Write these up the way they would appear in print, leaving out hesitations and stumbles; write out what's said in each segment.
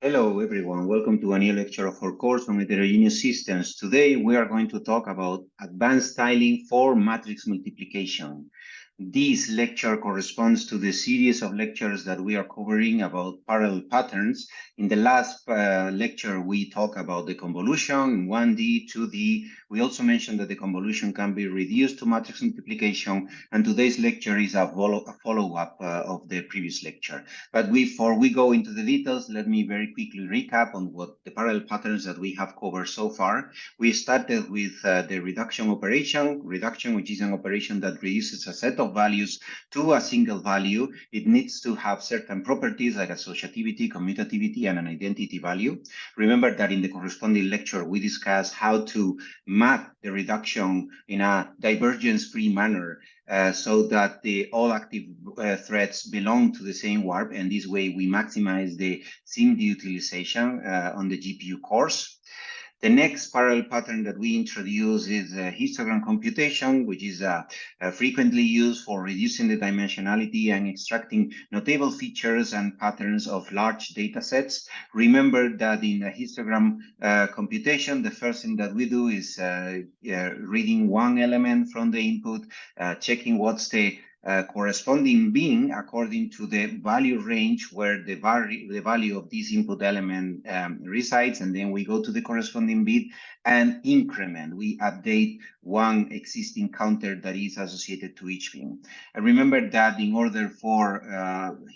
Hello everyone, welcome to a new lecture of our course on heterogeneous systems. Today we are going to talk about advanced styling for matrix multiplication. This lecture corresponds to the series of lectures that we are covering about parallel patterns. In the last lecture, we talked about the convolution, 1D, 2D. We also mentioned that the convolution can be reduced to matrix multiplication, and today's lecture is a follow-up of the previous lecture. But before we go into the details, let me very quickly recap on what the parallel patterns that we have covered so far. We started with the reduction operation, which is an operation that reduces a set of values to a single value. It needs to have certain properties like associativity, commutativity, and an identity value. Remember that in the corresponding lecture, we discussed how to map the reduction in a divergence-free manner so that all active threads belong to the same warp, and this way we maximize the SIMD utilization on the GPU cores. The next parallel pattern that we introduce is histogram computation, which is frequently used for reducing the dimensionality and extracting notable features and patterns of large data sets. Remember that in the histogram computation, the first thing that we do is reading one element from the input, checking what's the corresponding bin according to the value range where the value of this input element resides, and then we go to the corresponding bit and increment. We update one existing counter that is associated to each bin. And remember that in order for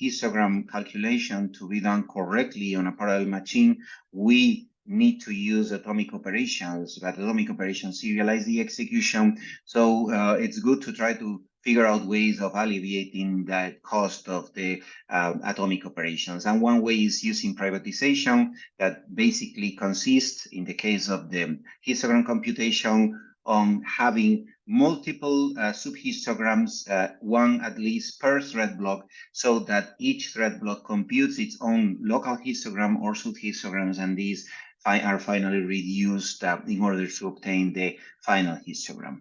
histogram calculation to be done correctly on a parallel machine, we need to use atomic operations, but atomic operations serialize the execution. So it's good to try to figure out ways of alleviating that cost of the atomic operations. And one way is using privatization that basically consists, in the case of the histogram computation, on having multiple subhistograms, one at least per thread block, so that each thread block computes its own local histogram or subhistograms, and these are finally reduced in order to obtain the final histogram.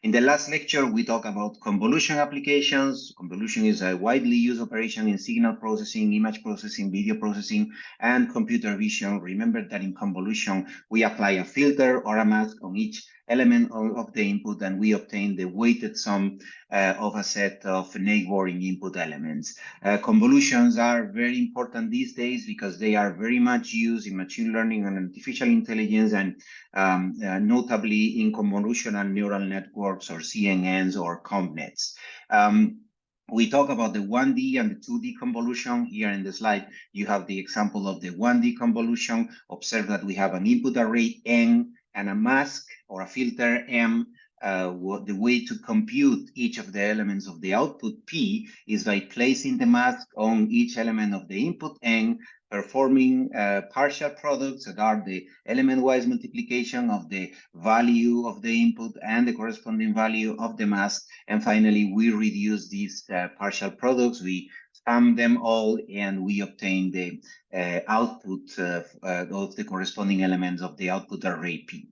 In the last lecture, we talked about convolution applications. Convolution is a widely used operation in signal processing, image processing, video processing, and computer vision. Remember that in convolution, we apply a filter or a mask on each element of the input, and we obtain the weighted sum of a set of neighboring input elements. Convolutions are very important these days because they are very much used in machine learning and artificial intelligence, and notably in convolutional neural networks or CNNs or ConvNets. We talk about the 1D and the 2D convolution. Here in the slide, you have the example of the 1D convolution. Observe that we have an input array N and a mask or a filter M. The way to compute each of the elements of the output P is by placing the mask on each element of the input N, performing partial products that are the element-wise multiplication of the value of the input and the corresponding value of the mask. And finally, we reduce these partial products. We sum them all, and we obtain the output of the corresponding elements of the output array P.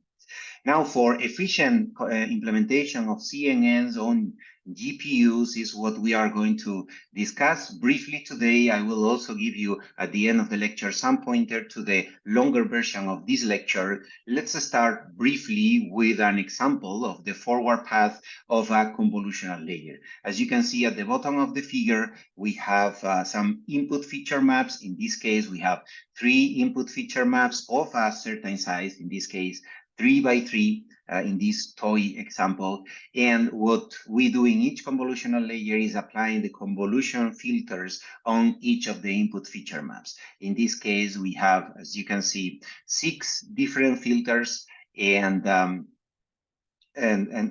Now, for efficient implementation of CNNs on GPUs is what we are going to discuss briefly today. I will also give you at the end of the lecture some pointer to the longer version of this lecture. Let's start briefly with an example of the forward path of a convolutional layer. As you can see at the bottom of the figure, we have some input feature maps. In this case, we have 3 input feature maps of a certain size, in this case 3 by 3 in this toy example. And what we do in each convolutional layer is applying the convolution filters on each of the input feature maps. In this case, we have, as you can see, 6 different filters, and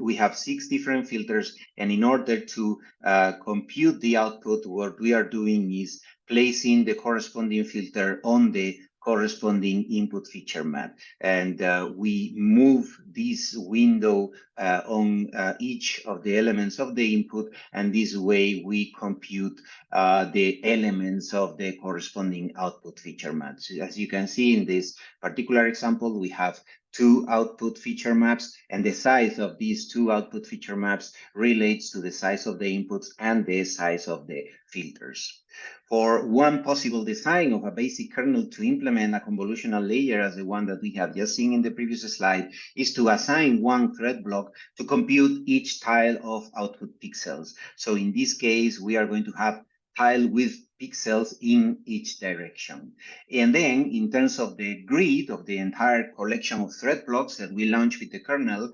we have 6 different filters. And in order to compute the output, what we are doing is placing the corresponding filter on the corresponding input feature map, and we move this window on each of the elements of the input, and this way we compute the elements of the corresponding output feature maps. As you can see in this particular example, we have two output feature maps, and the size of these two output feature maps relates to the size of the inputs and the size of the filters. For one possible design of a basic kernel to implement a convolutional layer as the one that we have just seen in the previous slide is to assign one thread block to compute each tile of output pixels. So in this case, we are going to have tile with pixels in each direction. And then in terms of the grid of the entire collection of thread blocks that we launch with the kernel,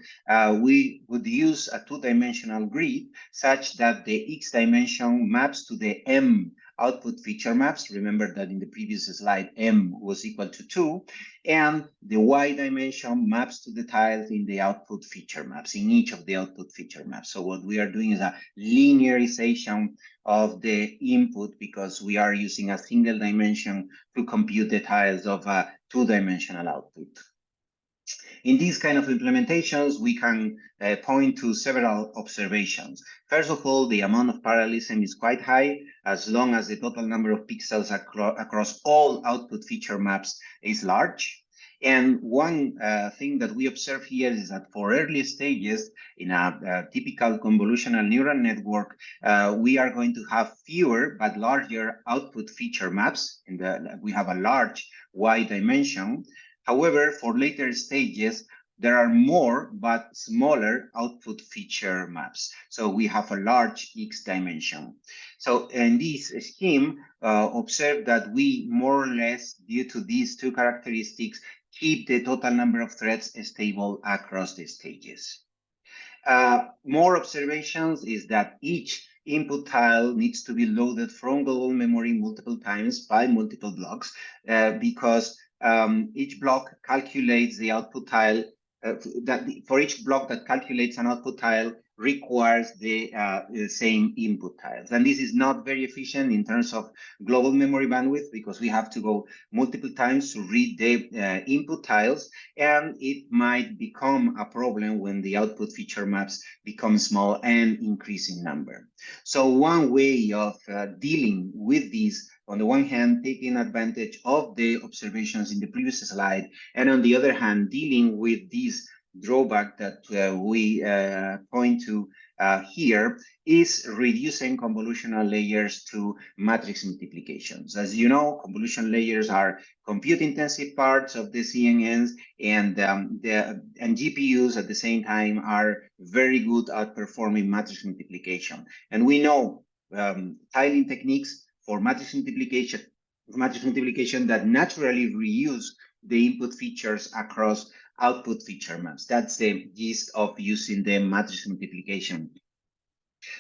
we would use a two-dimensional grid such that the X dimension maps to the M output feature maps. Remember that in the previous slide, M was equal to 2, and the Y dimension maps to the tiles in the output feature maps, in each of the output feature maps. So what we are doing is a linearization of the input because we are using a single dimension to compute the tiles of a two-dimensional output. In these kind of implementations, we can point to several observations. First of all, the amount of parallelism is quite high as long as the total number of pixels across all output feature maps is large. And one thing that we observe here is that for early stages in a typical convolutional neural network, we are going to have fewer but larger output feature maps. We have a large Y dimension. However, for later stages, there are more but smaller output feature maps. So we have a large X dimension. So in this scheme, observe that we more or less, due to these two characteristics, keep the total number of threads stable across the stages. More observations is that each input tile needs to be loaded from global memory multiple times by multiple blocks because each block calculates the output tile. For each block that calculates an output tile requires the same input tiles. And this is not very efficient in terms of global memory bandwidth because we have to go multiple times to read the input tiles, and it might become a problem when the output feature maps become small and increase in number. So one way of dealing with this, on the one hand, taking advantage of the observations in the previous slide, and on the other hand, dealing with this drawback that we point to here, is reducing convolutional layers to matrix multiplications. As you know, convolution layers are compute-intensive parts of the CNNs, and GPUs at the same time are very good at performing matrix multiplication. And we know tiling techniques for matrix multiplication that naturally reuse the input features across output feature maps. That's the gist of using the matrix multiplication.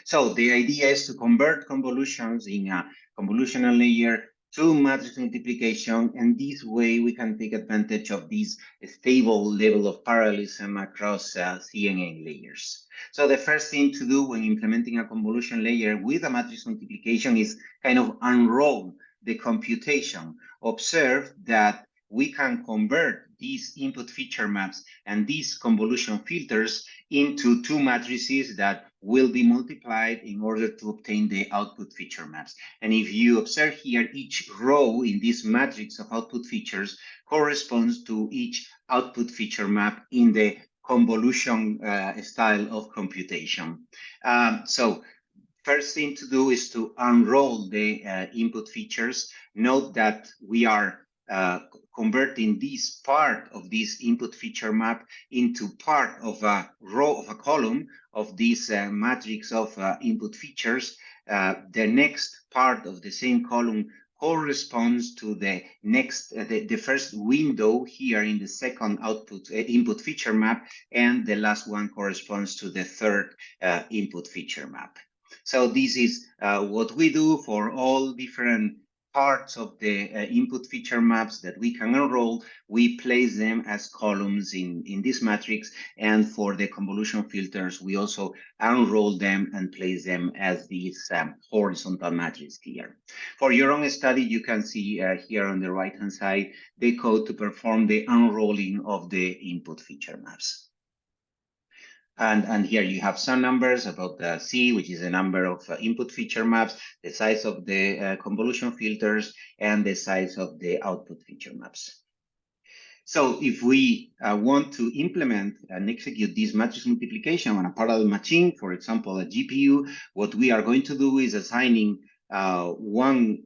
So the idea is to convert convolutions in a convolutional layer to matrix multiplication, and this way we can take advantage of this stable level of parallelism across CNN layers. So the first thing to do when implementing a convolution layer with a matrix multiplication is kind of unroll the computation. Observe that we can convert these input feature maps and these convolution filters into two matrices that will be multiplied in order to obtain the output feature maps. And if you observe here, each row in this matrix of output features corresponds to each output feature map in the convolution style of computation. So first thing to do is to unroll the input features. Note that we are converting this part of this input feature map into part of a row of a column of this matrix of input features. The next part of the same column corresponds to the next, the first window here in the second output input feature map, and the last one corresponds to the third input feature map. So this is what we do for all different parts of the input feature maps that we can enroll. We place them as columns in this matrix, and for the convolution filters, we also unroll them and place them as these horizontal matrix here. For your own study, you can see here on the right-hand side the code to perform the unrolling of the input feature maps. And here you have some numbers about the C, which is the number of input feature maps, the size of the convolution filters, and the size of the output feature maps. So if we want to implement and execute this matrix multiplication on a parallel machine, for example, a GPU, what we are going to do is assigning one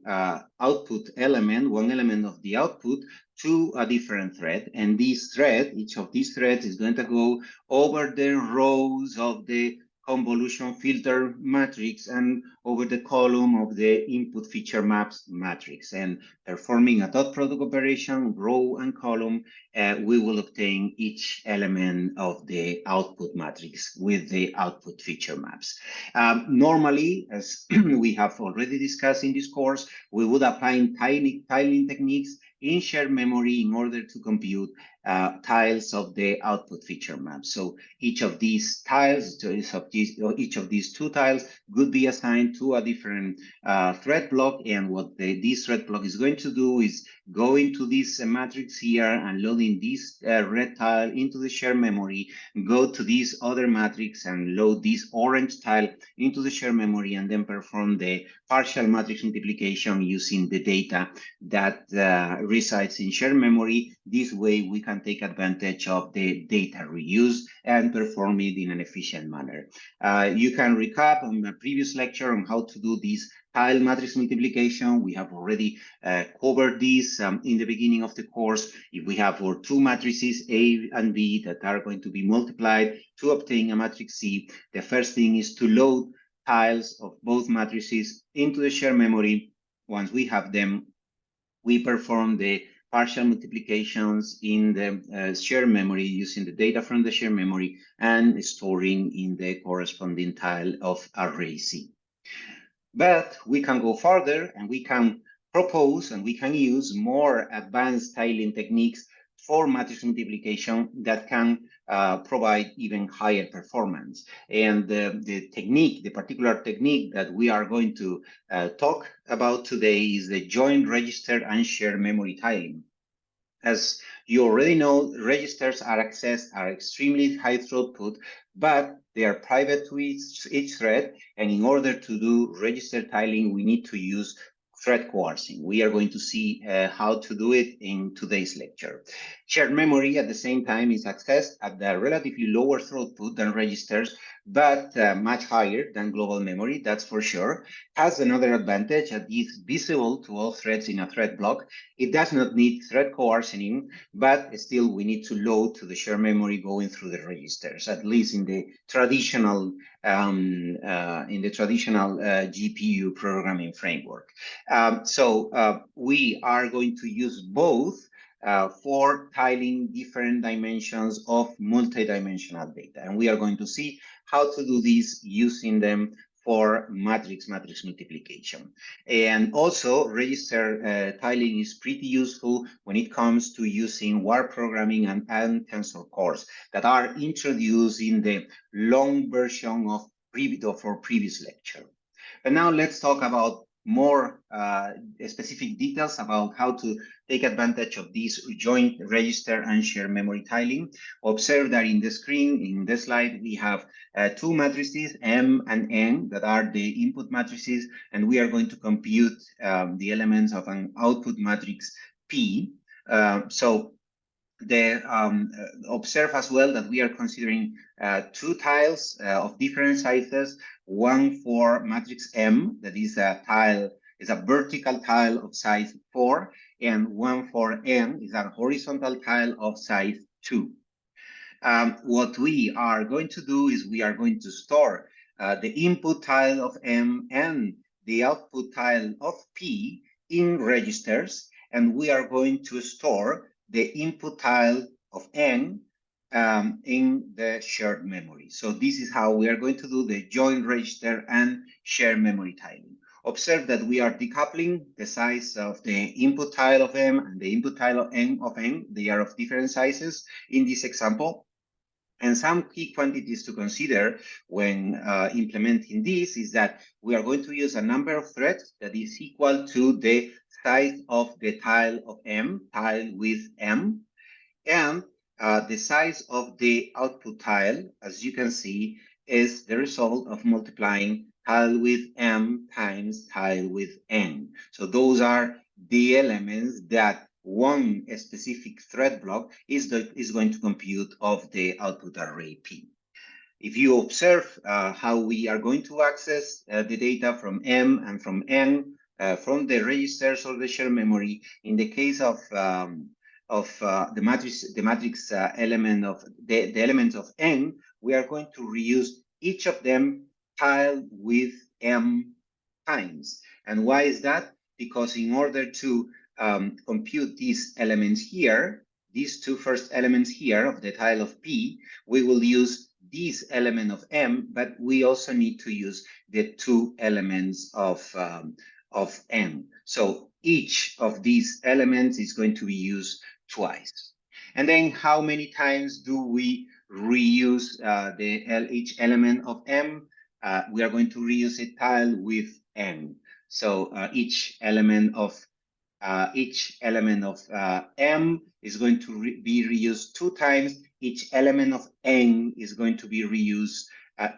output element, one element of the output to a different thread. And this thread, each of these threads is going to go over the rows of the convolution filter matrix and over the column of the input feature maps matrix. And performing a dot product operation, row and column, we will obtain each element of the output matrix with the output feature maps. Normally, as we have already discussed in this course, we would apply tiling techniques in shared memory in order to compute tiles of the output feature map. So each of these tiles, each of these two tiles could be assigned to a different thread block. And what this thread block is going to do is go into this matrix here and loading this red tile into the shared memory, go to this other matrix and load this orange tile into the shared memory, and then perform the partial matrix multiplication using the data that resides in shared memory. This way we can take advantage of the data reuse and perform it in an efficient manner. You can recap on the previous lecture on how to do this tile matrix multiplication. We have already covered this in the beginning of the course. If we have our two matrices A and B that are going to be multiplied to obtain a matrix C, the first thing is to load tiles of both matrices into the shared memory. Once we have them, we perform the partial multiplications in the shared memory using the data from the shared memory and storing in the corresponding tile of array C. But we can go further and we can propose and we can use more advanced tiling techniques for matrix multiplication that can provide even higher performance. And the particular technique that we are going to talk about today is the joint register and shared memory tiling. As you already know, registers are extremely high throughput, but they are private to each thread. And in order to do register tiling, we need to use thread coercing. We are going to see how to do it in today's lecture. Shared memory at the same time is accessed at the relatively lower throughput than registers, but much higher than global memory, that's for sure. Has another advantage that is visible to all threads in a thread block. It does not need thread coercioning, but still we need to load to the shared memory going through the registers, at least in the traditional GPU programming framework. We are going to use both for tiling different dimensions of multidimensional data. And we are going to see how to do this using them for matrix multiplication. And also register tiling is pretty useful when it comes to using word programming and tensor cores that are introduced in the long version of our previous lecture. But now let's talk about more specific details about how to take advantage of this joint register and shared memory tiling. Observe that in the screen, in the slide, we have two matrices, M and N, that are the input matrices, and we are going to compute the elements of an output matrix P. Observe as well that we are considering two tiles of different sizes, one for matrix M, that is a vertical tile of size 4, and one for N is a horizontal tile of size 2. What we are going to do is we are going to store the input tile of M and the output tile of P in registers, and we are going to store the input tile of N in the shared memory. So this is how we are going to do the joint register and shared memory tiling. Observe that we are decoupling the size of the input tile of M and the input tile of N. They are of different sizes in this example. And some key quantities to consider when implementing this is that we are going to use a number of threads that is equal to the size of the tile of M, tile with M. And the size of the output tile, as you can see, is the result of multiplying tile width m times tile width n. So those are the elements that one specific thread block is going to compute of the output array P. If you observe how we are going to access the data from M and from N, from the registers or the shared memory, in the case of the matrix element of the elements of N, we are going to reuse each of them tile with M times. And why is that? Because in order to compute these elements here, these two first elements here of the tile of P, we will use this element of M, but we also need to use the two elements of N. So each of these elements is going to be used twice. And then how many times do we reuse each element of M? We are going to reuse a tile with N. So each element of M is going to be reused 2 times. Each element of N is going to be reused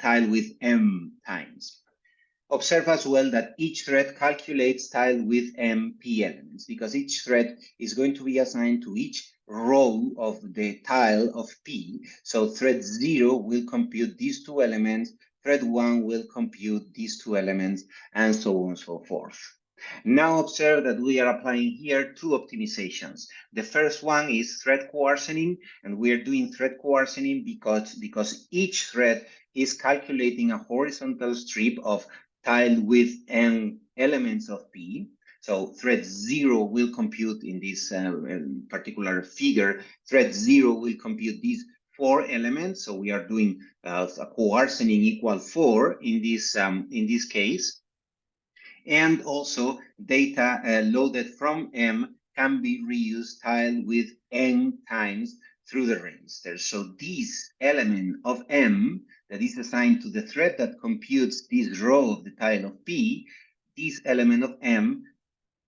tile with M times. Observe as well that each thread calculates tile with M P elements, because each thread is going to be assigned to each row of the tile of P. So thread 0 will compute these 2 elements, thread 1 will compute these 2 elements, and so on and so forth. Now observe that we are applying here 2 optimizations. The first one is thread coarsening, and we are doing thread coarsening because each thread is calculating a horizontal strip of tile with N elements of P. So thread 0 will compute in this particular figure, thread 0 will compute these 4 elements. So we are doing a coarsening equal 4 in this case. And also data loaded from M can be reused tile with N times through the register. So this element of M that is assigned to the thread that computes this row of the tile of P, this element of M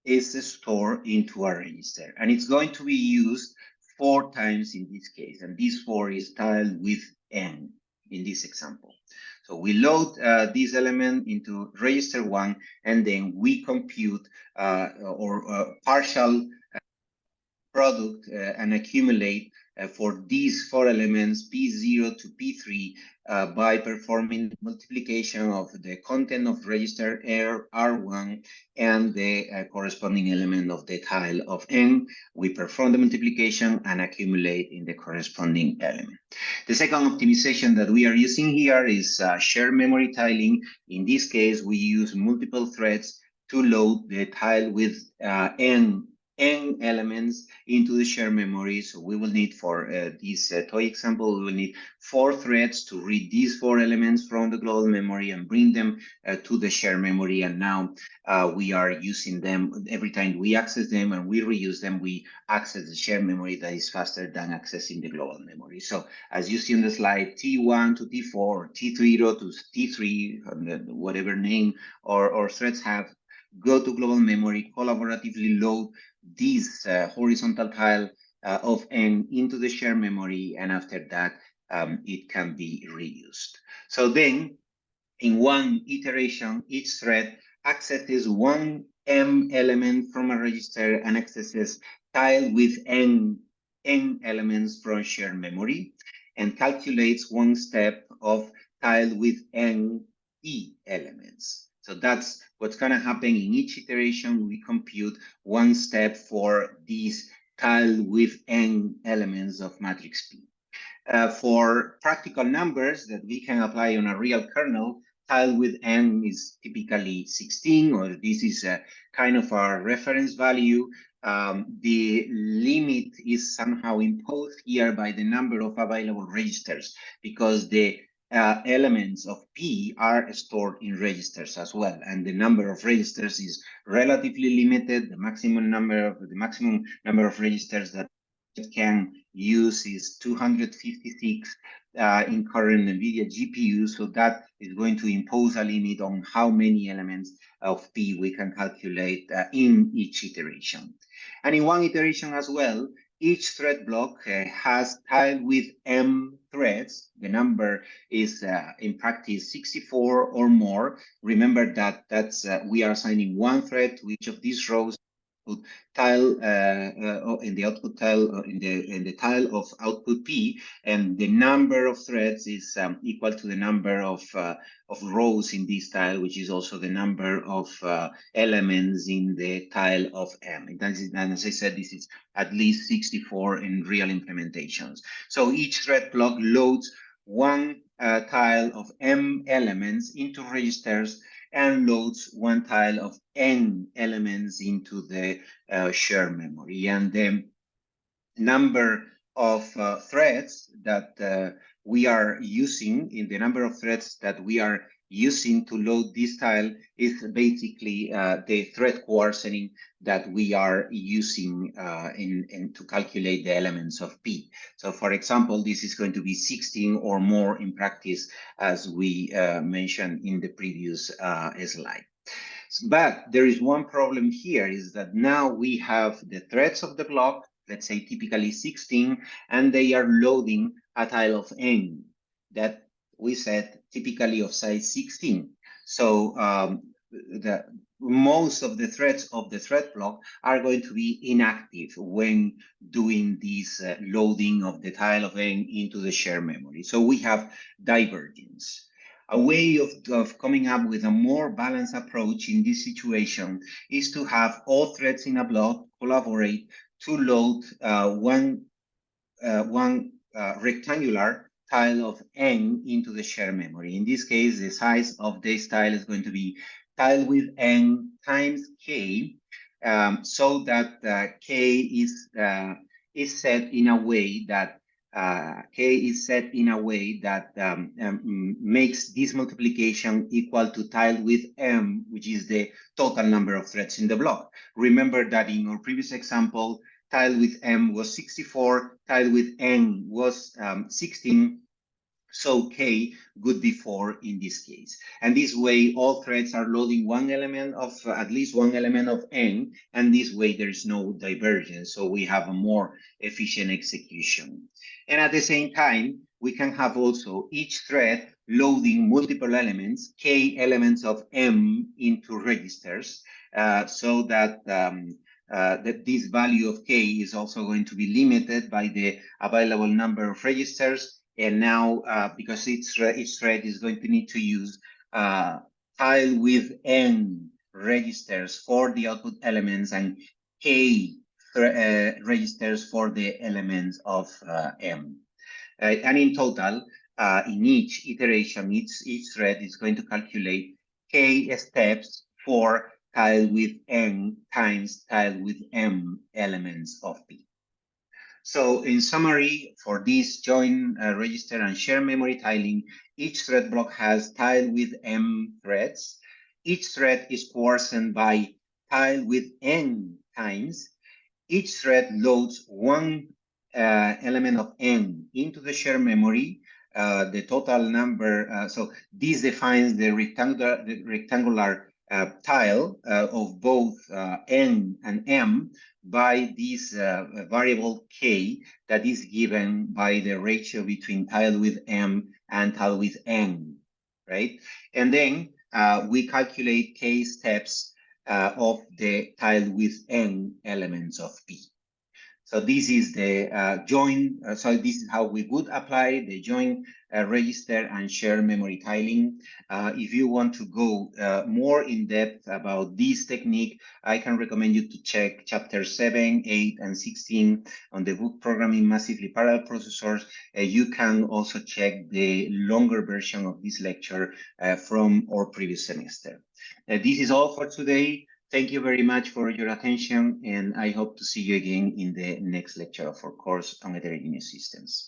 is stored into a register. And it's going to be used 4 times in this case. And this 4 is tile with N in this example. So we load this element into register 1, and then we compute partial product and accumulate for these 4 elements P0 to P3 by performing multiplication of the content of register R1 and the corresponding element of the tile of N. We perform the multiplication and accumulate in the corresponding element. The second optimization that we are using here is shared memory tiling. In this case, we use multiple threads to load the tile with N elements into the shared memory. So we will need, for this toy example, we will need 4 threads to read these 4 elements from the global memory and bring them to the shared memory. And now we are using them every time we access them, and we reuse them. We access the shared memory that is faster than accessing the global memory. So as you see on the slide, T1 to T4, or T0 to T3, whatever name or threads have, go to global memory, collaboratively load this horizontal tile of N into the shared memory, and after that it can be reused. So then in one iteration, each thread accesses 1 M element from a register and accesses tile with N elements from shared memory, and calculates 1 step of tile with N E elements. So that's what's going to happen in each iteration. We compute 1 step for these tile with N elements of matrix P. For practical numbers that we can apply on a real kernel, tile with N is typically 16, or this is a kind of our reference value. The limit is somehow imposed here by the number of available registers, because the elements of P are stored in registers as well, and the number of registers is relatively limited. The maximum number of registers that it can use is 256 in current NVIDIA GPUs, so that is going to impose a limit on how many elements of P we can calculate in each iteration. And in one iteration as well, each thread block has tile with m threads. The number is in practice 64 or more. Remember that we are assigning one thread to each of these rows. Tile in the output tile in the tile of output P, and the number of threads is equal to the number of rows in this tile, which is also the number of elements in the tile of M. And as I said, this is at least 64 in real implementations. So each thread block loads one tile of M elements into registers and loads one tile of n elements into the shared memory. And the number of threads that we are using, in the number of threads that we are using to load this tile is basically the thread coarsening that we are using in to calculate the elements of P. So for example, this is going to be 16 or more in practice, as we mentioned in the previous slide. But there is one problem here, is that now we have the threads of the block, let's say typically 16, and they are loading a tile of n that we said typically of size 16. So most of the threads of the thread block are going to be inactive when doing this loading of the tile of n into the shared memory. So we have divergence. A way of coming up with a more balanced approach in this situation is to have all threads in a block collaborate to load one rectangular tile of n into the shared memory. In this case, the size of this tile is going to be tile with n times k, so that k is set in a way that makes this multiplication equal to tile with m, which is the total number of threads in the block. Remember that in our previous example, tile with m was 64, tile with n was 16, so k would be 4 in this case. And this way, all threads are loading one element of, at least one element of n, and this way there is no divergence, so we have a more efficient execution. And at the same time, we can have also each thread loading multiple elements, k elements of m, into registers, so that that this value of k is also going to be limited by the available number of registers. And now, because each thread is going to need to use tile with n registers for the output elements and k registers for the elements of m. And in total, in each iteration, each thread is going to calculate k steps for tile with n times tile with m elements of P. So in summary, for this join register and share memory tiling, each thread block has tile with m threads. Each thread is coarsened by tile with n times. Each thread loads one element of n into the shared memory. The total number, so this defines the rectangular tile of both n and m by this variable k that is given by the ratio between tile with m and tile with n, right? And then we calculate k steps of the tile with n elements of P. So this is the join. So this is how we would apply the join register and share memory tiling. If you want to go more in depth about this technique, I can recommend you to check chapter 7, 8, and 16 on the book Programming Massively Parallel Processors. You can also check the longer version of this lecture from our previous semester. This is all for today. Thank you very much for your attention, and I hope to see you again in the next lecture of our course on heterogeneous systems.